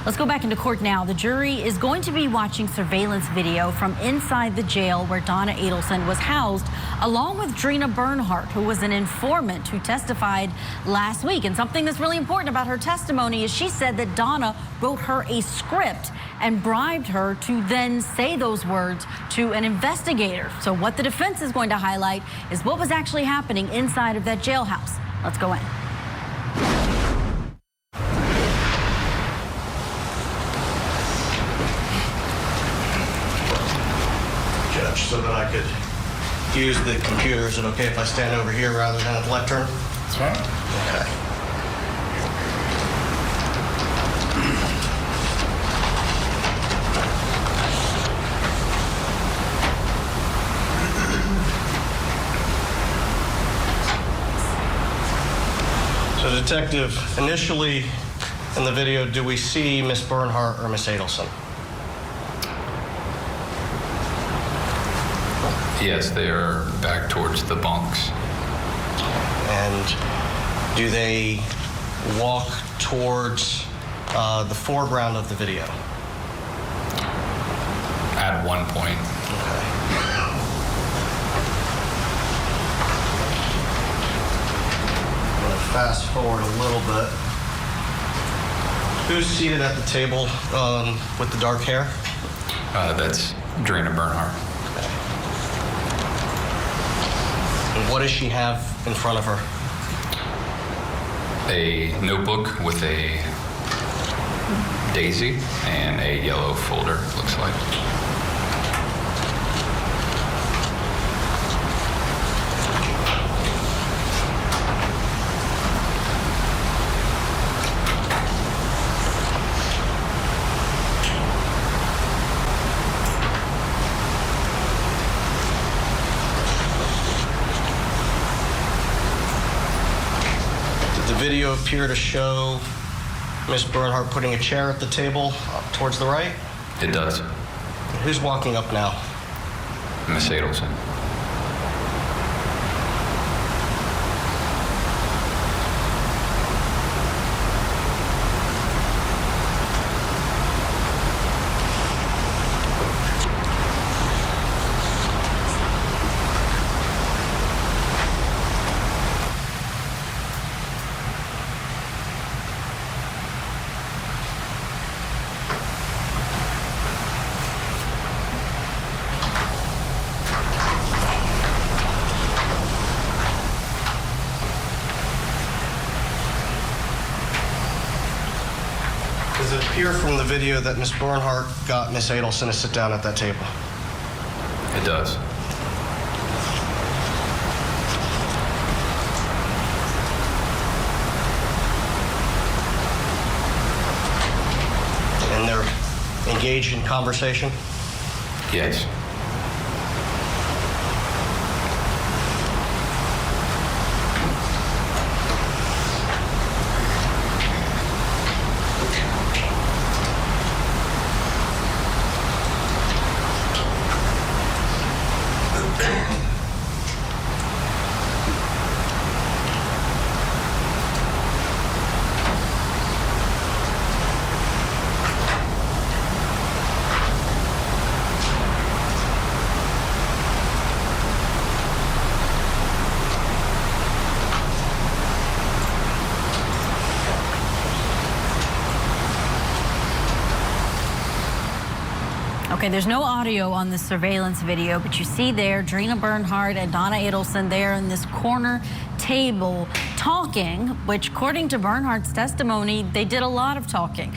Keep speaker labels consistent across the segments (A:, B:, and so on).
A: Let's go back into court now. The jury is going to be watching surveillance video from inside the jail where Donna Adelson was housed, along with Drina Bernhardt, who was an informant who testified last week. And something that's really important about her testimony is she said that Donna wrote her a script and bribed her to then say those words to an investigator. So what the defense is going to highlight is what was actually happening inside of that jailhouse. Let's go in.
B: Judge, so that I could use the computer, is it okay if I stand over here rather than at the lectern?
C: That's fine.
B: Okay. So, Detective, initially in the video, do we see Miss Bernhardt or Miss Adelson?
D: Yes, they are back towards the bunks.
B: And do they walk towards the foreground of the video?
D: At one point.
B: Okay. I'm going to fast forward a little bit. Who's seated at the table with the dark hair?
D: That's Drina Bernhardt.
B: And what does she have in front of her?
D: A notebook with a daisy and a yellow folder, looks like.
B: The video appear to show Miss Bernhardt putting a chair at the table towards the right?
D: It does.
B: Who's walking up now?
D: Miss Adelson.
B: Does it appear from the video that Miss Bernhardt got Miss Adelson to sit down at that table?
D: It does.
B: And they're engaged in conversation?
D: Yes.
A: Okay, there's no audio on the surveillance video, but you see there Drina Bernhardt and Donna Adelson there in this corner table talking, which according to Bernhardt's testimony, they did a lot of talking.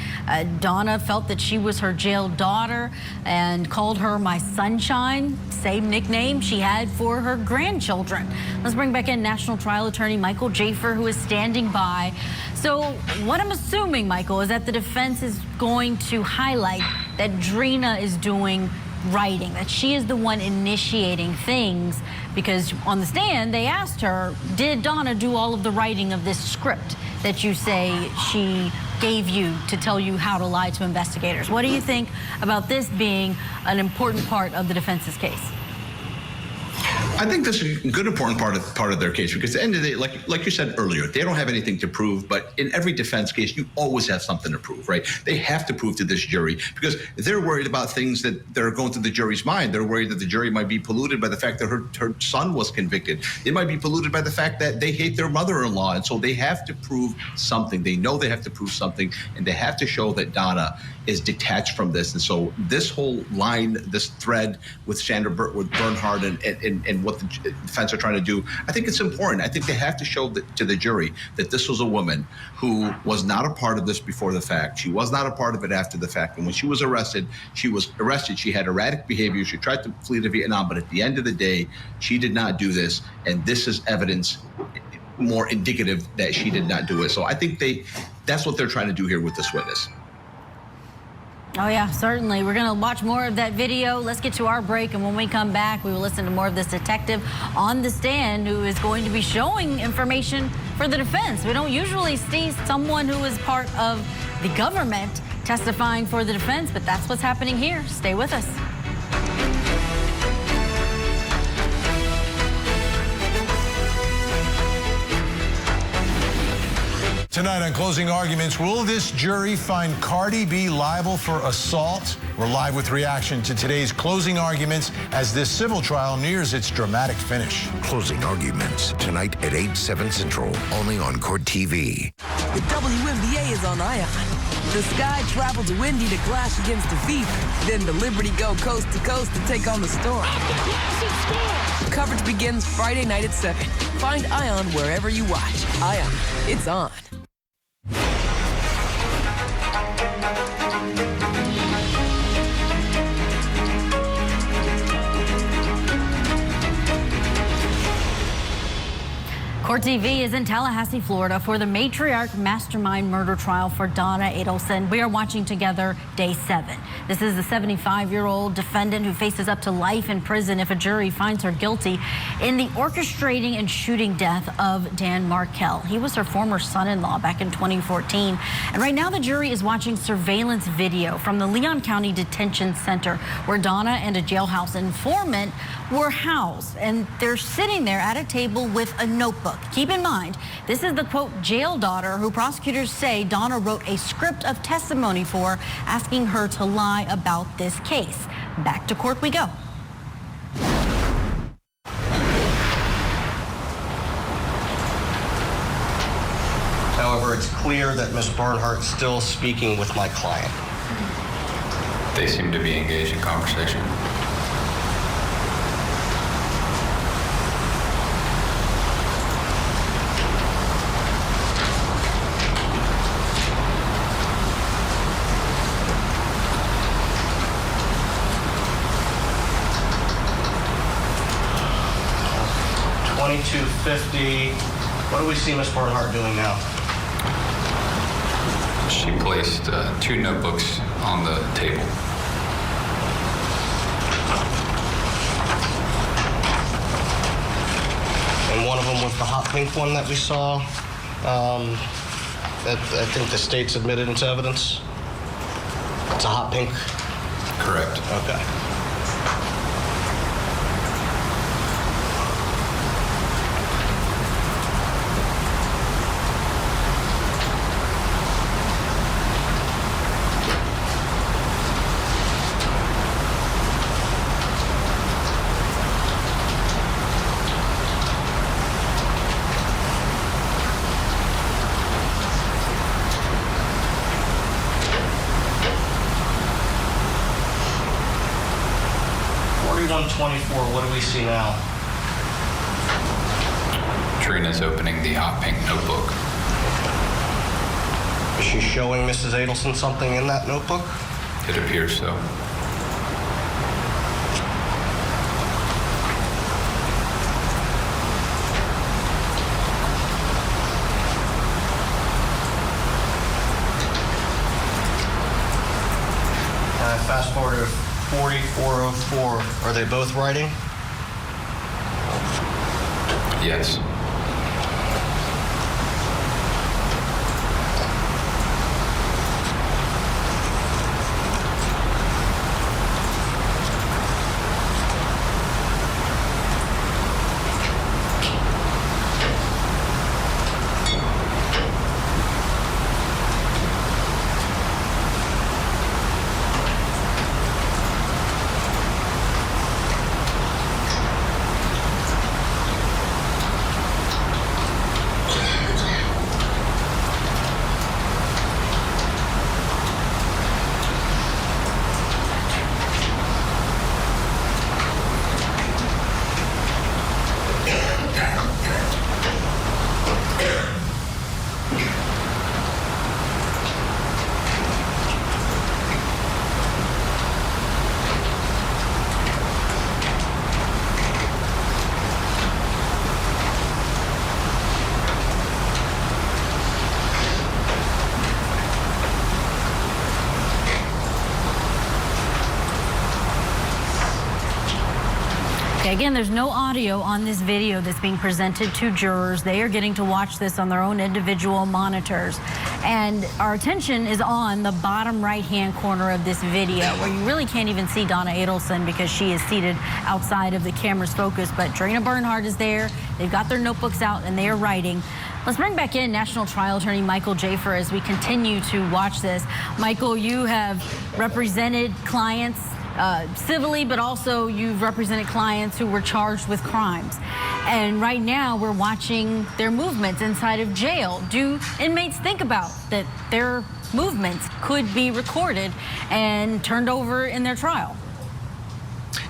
A: Donna felt that she was her jail daughter and called her my sunshine, same nickname she had for her grandchildren. Let's bring back in National Trial Attorney Michael Jafer, who is standing by. So what I'm assuming, Michael, is that the defense is going to highlight that Drina is doing writing, that she is the one initiating things, because on the stand they asked her, did Donna do all of the writing of this script that you say she gave you to tell you how to lie to investigators? What do you think about this being an important part of the defense's case?
C: I think this is a good, important part of their case, because at the end of the day, like you said earlier, they don't have anything to prove. But in every defense case, you always have something to prove, right? They have to prove to this jury, because they're worried about things that are going through the jury's mind. They're worried that the jury might be polluted by the fact that her son was convicted. They might be polluted by the fact that they hate their mother-in-law, and so they have to prove something. They know they have to prove something, and they have to show that Donna is detached from this. And so this whole line, this thread with with Bernhardt and what the defense are trying to do, I think it's important. I think they have to show to the jury that this was a woman who was not a part of this before the fact. She was not a part of it after the fact. And when she was arrested, she had erratic behavior. She tried to flee to Vietnam, but at the end of the day, she did not do this. And this is evidence more indicative that she did not do it. So I think that's what they're trying to do here with this witness.
A: Oh, yeah, certainly. We're going to watch more of that video. Let's get to our break, and when we come back, we will listen to more of this detective on the stand who is going to be showing information for the defense. We don't usually see someone who is part of the government testifying for the defense, but that's what's happening here. Stay with us.
E: Tonight on Closing Arguments, will this jury find Cardi B liable for assault? We're live with reaction to today's closing arguments as this civil trial nears its dramatic finish.
F: Closing Arguments, tonight at 8/7 Central, only on Court TV.
G: The WNBA is on Ion. The Sky travel to Indy to clash against the Fever. Then the Liberty go coast to coast to take on the Storm. Coverage begins Friday night at 7. Find Ion wherever you watch. Ion, it's on.
A: Court TV is in Tallahassee, Florida for the Matriarch Mastermind murder trial for Donna Adelson. We are watching together day 7. This is the 75-year-old defendant who faces up to life in prison if a jury finds her guilty in the orchestrating and shooting death of Dan Markell. He was her former son-in-law back in 2014. And right now the jury is watching surveillance video from the Leon County Detention Center where Donna and a jailhouse informant were housed. And they're sitting there at a table with a notebook. Keep in mind, this is the, quote, jail daughter who prosecutors say Donna wrote a script of testimony for, asking her to lie about this case. Back to court we go.
B: However, it's clear that Ms. Bernhardt is still speaking with my client.
D: They seem to be engaged in conversation.
B: $22.50. What do we see Ms. Bernhardt doing now?
D: She placed 2 notebooks on the table.
B: And one of them was the hot pink one that we saw. That I think the state's admitted into evidence. It's a hot pink.
D: Correct.
B: Okay. $41.24. What do we see now?
D: Drina's opening the hot pink notebook.
B: Is she showing Mrs. Adelson something in that notebook?
D: It appears so.
B: Fast forward to 4404. Are they both writing?
D: Yes.
A: Okay, again, there's no audio on this video that's being presented to jurors. They are getting to watch this on their own individual monitors. And our attention is on the bottom right-hand corner of this video, where you really can't even see Donna Adelson because she is seated outside of the camera's focus. But Drina Bernhardt is there. They've got their notebooks out and they are writing. Let's bring back in National Trial Attorney Michael Jafer as we continue to watch this. Michael, you have represented clients civilly, but also you've represented clients who were charged with crimes. And right now we're watching their movements inside of jail. Do inmates think about that their movements could be recorded and turned over in their trial?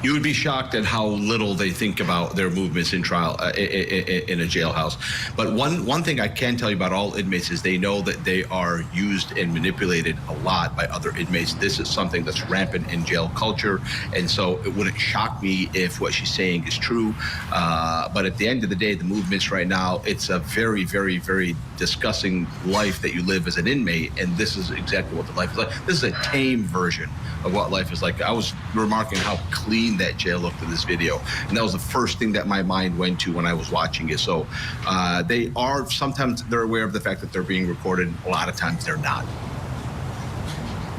C: You would be shocked at how little they think about their movements in trial in a jailhouse. But one thing I can tell you about all inmates is they know that they are used and manipulated a lot by other inmates. This is something that's rampant in jail culture, and so it wouldn't shock me if what she's saying is true. But at the end of the day, the movements right now, it's a very, very, very disgusting life that you live as an inmate, and this is exactly what the life is like. This is a tame version of what life is like. I was remarking how clean that jail looked in this video, and that was the first thing that my mind went to when I was watching it. So they are, sometimes they're aware of the fact that they're being recorded. A lot of times they're not.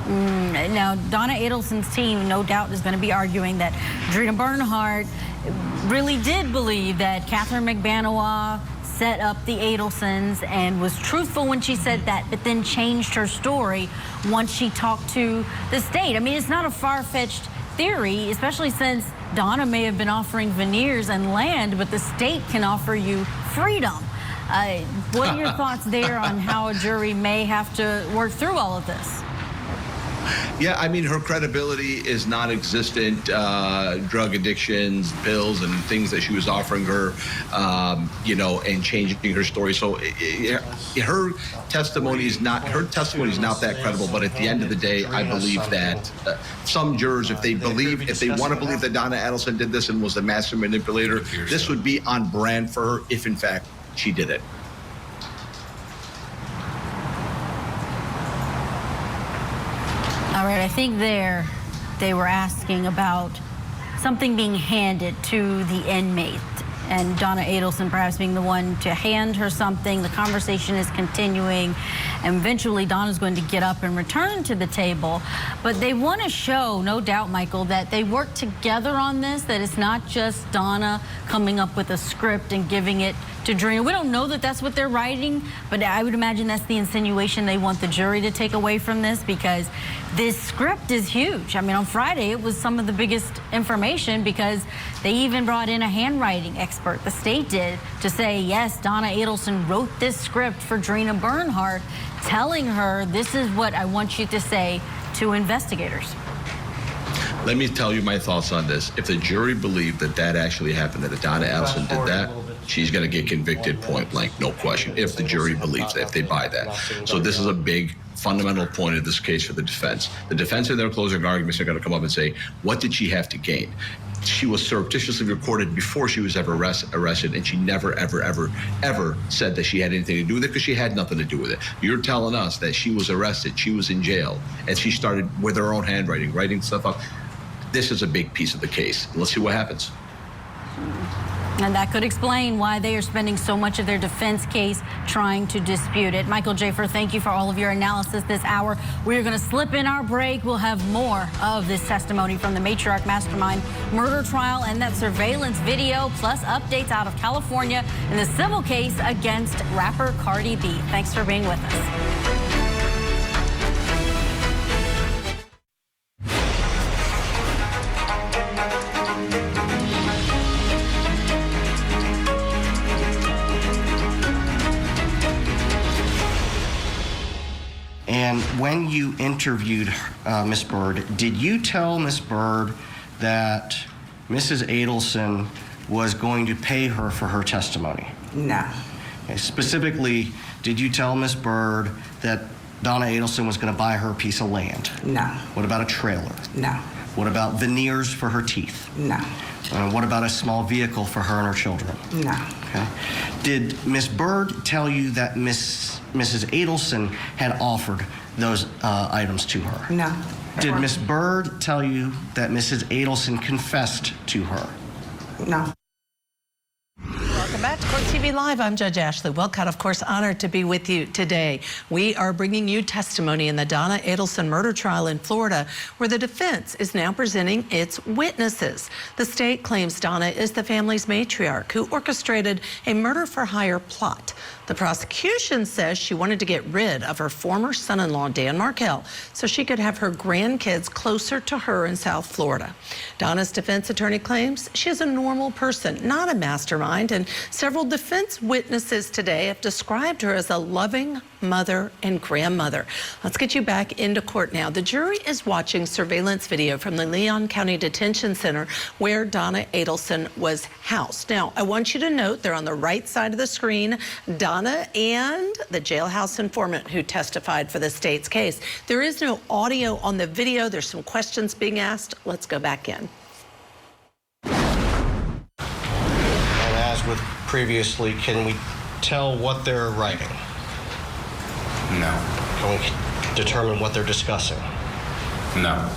A: Now, Donna Adelson's team, no doubt, is going to be arguing that Drina Bernhardt really did believe that Catherine McBanois set up the Adelsons and was truthful when she said that, but then changed her story once she talked to the state. I mean, it's not a far-fetched theory, especially since Donna may have been offering veneers and land, but the state can offer you freedom. What are your thoughts there on how a jury may have to work through all of this?
C: Yeah, I mean, her credibility is non-existent. Drug addictions, pills, and things that she was offering her, you know, and changing her story. So her testimony is not that credible. But at the end of the day, I believe that some jurors, if they want to believe that Donna Adelson did this and was the master manipulator, this would be on brand for her if, in fact, she did it.
A: All right, I think they were asking about something being handed to the inmate, and Donna Adelson perhaps being the one to hand her something. The conversation is continuing, and eventually Donna's going to get up and return to the table. But they want to show, no doubt, Michael, that they work together on this, that it's not just Donna coming up with a script and giving it to Drina. We don't know that that's what they're writing, but I would imagine that's the insinuation they want the jury to take away from this, because this script is huge. I mean, on Friday, it was some of the biggest information because they even brought in a handwriting expert, the state did, to say, yes, Donna Adelson wrote this script for Drina Bernhardt, telling her, this is what I want you to say to investigators.
C: Let me tell you my thoughts on this. If the jury believed that that actually happened, that Donna Adelson did that, she's going to get convicted point blank, no question, if the jury believes that, if they buy that. So this is a big fundamental point of this case for the defense. The defense in their closing arguments are going to come up and say, what did she have to gain? She was surreptitiously recorded before she was ever arrested, and she never, ever, ever, ever said that she had anything to do with it, because she had nothing to do with it. You're telling us that she was arrested, she was in jail, and she started with her own handwriting, writing stuff up. This is a big piece of the case. Let's see what happens.
A: And that could explain why they are spending so much of their defense case trying to dispute it. Michael Jafer, thank you for all of your analysis this hour. We're going to slip in our break. We'll have more of this testimony from the Matriarch Mastermind murder trial and that surveillance video, plus updates out of California in the civil case against rapper Cardi B. Thanks for being with us.
B: And when you interviewed Miss Bird, did you tell Miss Bird that Mrs. Adelson was going to pay her for her testimony?
H: No.
B: Okay. Specifically, did you tell Miss Bird that Donna Adelson was going to buy her a piece of land?
H: No.
B: What about a trailer?
H: No.
B: What about veneers for her teeth?
H: No.
B: What about a small vehicle for her and her children?
H: No.
B: Okay. Did Miss Bird tell you that Mrs. Adelson had offered those items to her?
H: No.
B: Did Miss Bird tell you that Mrs. Adelson confessed to her?
H: No.
I: Welcome back to Court TV Live. I'm Judge Ashley Wilcott, of course, honored to be with you today. We are bringing you testimony in the Donna Adelson murder trial in Florida, where the defense is now presenting its witnesses. The state claims Donna is the family's matriarch who orchestrated a murder-for-hire plot. The prosecution says she wanted to get rid of her former son-in-law, Dan Markell, so she could have her grandkids closer to her in South Florida. Donna's defense attorney claims she is a normal person, not a mastermind, and several defense witnesses today have described her as a loving mother and grandmother. Let's get you back into court now. The jury is watching surveillance video from the Leon County Detention Center where Donna Adelson was housed. Now, I want you to note they're on the right side of the screen, Donna and the Jailhouse Informant who testified for the state's case. There is no audio on the video. There's some questions being asked. Let's go back in.
B: And as with previously, can we tell what they're writing?
D: No.
B: Can we determine what they're discussing?
D: No.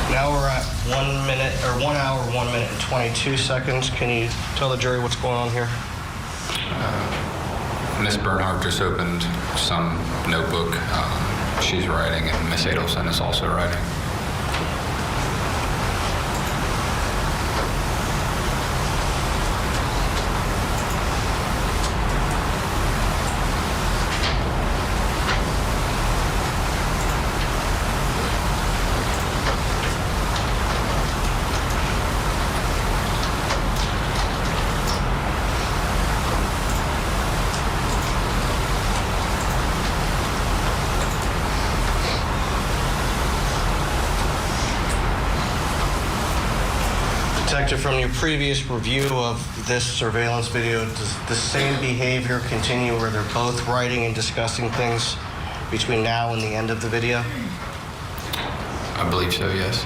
B: Now we're at 1 hour, 1 minute and 22 seconds. Can you tell the jury what's going on here?
D: Miss Bernhardt just opened some notebook. She's writing, and Miss Adelson is also writing.
B: Detective, from your previous review of this surveillance video, does the same behavior continue where they're both writing and discussing things between now and the end of the video?
D: I believe so, yes.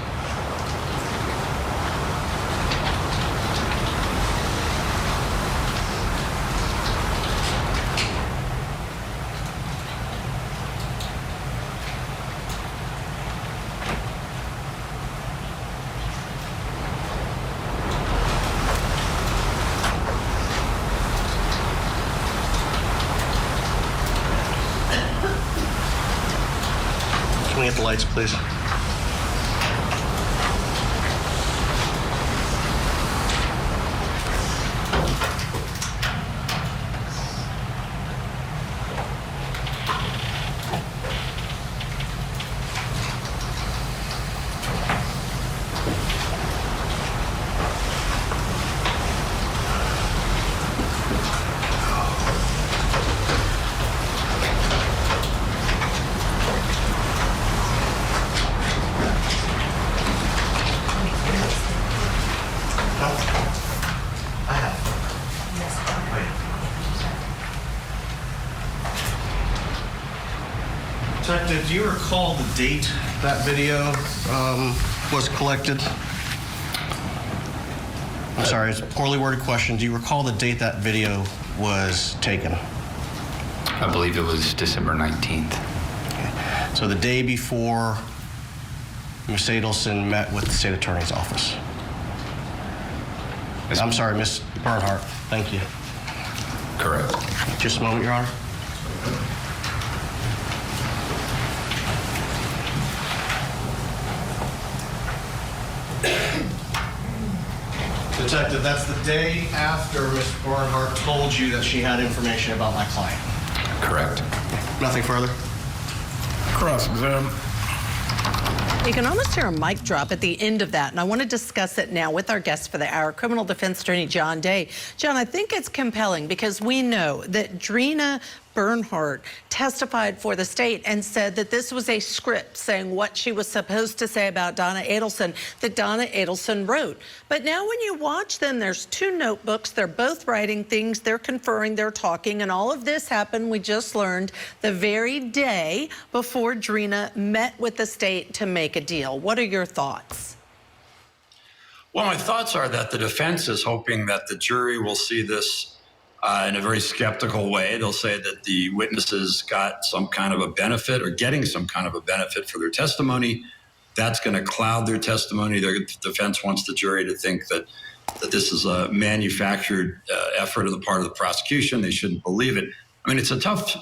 B: Can we get the lights, please? Detective, do you recall the date that video was collected? I'm sorry, it's a poorly worded question. Do you recall the date that video was taken?
D: I believe it was December 19th.
B: Okay. So the day before Ms. Adelson met with the state attorney's office. I'm sorry, Ms. Bernhardt. Thank you.
D: Correct.
B: Just a moment, Your Honor. Detective, that's the day after Ms. Bernhardt told you that she had information about my client.
D: Correct.
B: Nothing further?
H: Cross-exam.
I: You can almost hear a mic drop at the end of that, and I want to discuss it now with our guest for the hour, criminal defense attorney John Day. John, I think it's compelling because we know that Drina Bernhardt testified for the state and said that this was a script saying what she was supposed to say about Donna Adelson that Donna Adelson wrote. But now when you watch them, there's two notebooks. They're both writing things. They're conferring. They're talking. And all of this happened, we just learned, the very day before Drina met with the state to make a deal. What are your thoughts?
H: Well, my thoughts are that the defense is hoping that the jury will see this in a very skeptical way. They'll say that the witnesses got some kind of a benefit or getting some kind of a benefit for their testimony. That's going to cloud their testimony. The defense wants the jury to think that this is a manufactured effort on the part of the prosecution. They shouldn't believe it. I mean, it's a tough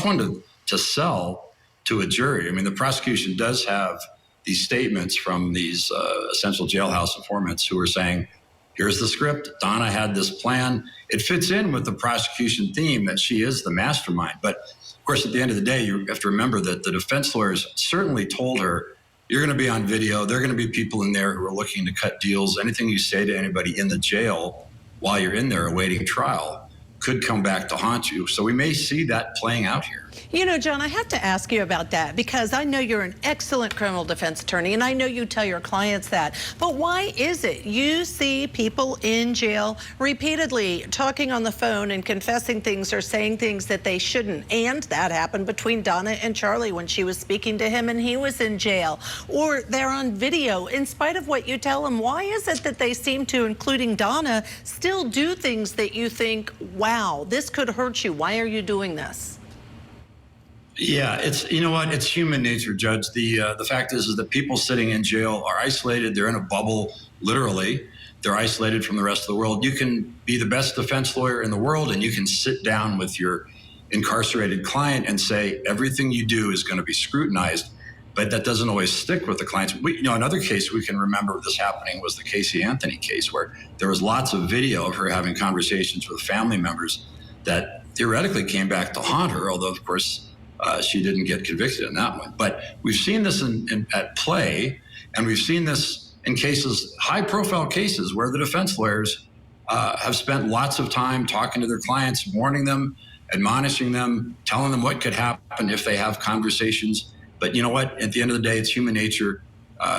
H: one to sell to a jury. I mean, the prosecution does have these statements from these essential jailhouse informants who are saying, here's the script. Donna had this plan. It fits in with the prosecution theme that she is the mastermind. But of course, at the end of the day, you have to remember that the defense lawyers certainly told her, you're going to be on video. There are going to be people in there who are looking to cut deals. Anything you say to anybody in the jail while you're in there awaiting trial could come back to haunt you. So we may see that playing out here.
I: You know, John, I have to ask you about that because I know you're an excellent criminal defense attorney and I know you tell your clients that. But why is it you see people in jail repeatedly talking on the phone and confessing things or saying things that they shouldn't? And that happened between Donna and Charlie when she was speaking to him and he was in jail. Or they're on video in spite of what you tell them. Why is it that they seem to, including Donna, still do things that you think, wow, this could hurt you? Why are you doing this?
H: Yeah, you know what? It's human nature, Judge. The fact is that people sitting in jail are isolated. They're in a bubble, literally. They're isolated from the rest of the world. You can be the best defense lawyer in the world, and you can sit down with your incarcerated client and say everything you do is going to be scrutinized, but that doesn't always stick with the clients. Another case we can remember this happening was the Casey Anthony case, where there was lots of video of her having conversations with family members that theoretically came back to haunt her, although, of course, she didn't get convicted in that one. But we've seen this at play, and we've seen this in cases, high-profile cases, where the defense lawyers have spent lots of time talking to their clients, warning them, admonishing them, telling them what could happen if they have conversations. But you know what? At the end of the day, it's human nature.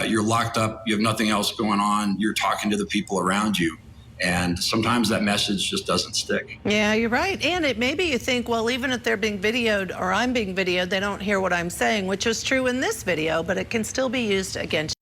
H: You're locked up. You have nothing else going on. You're talking to the people around you. And sometimes that message just doesn't stick.
I: Yeah, you're right. And maybe you think, well, even if they're being videoed or I'm being videoed, they don't hear what I'm saying, which was true in this video, but it can still be used against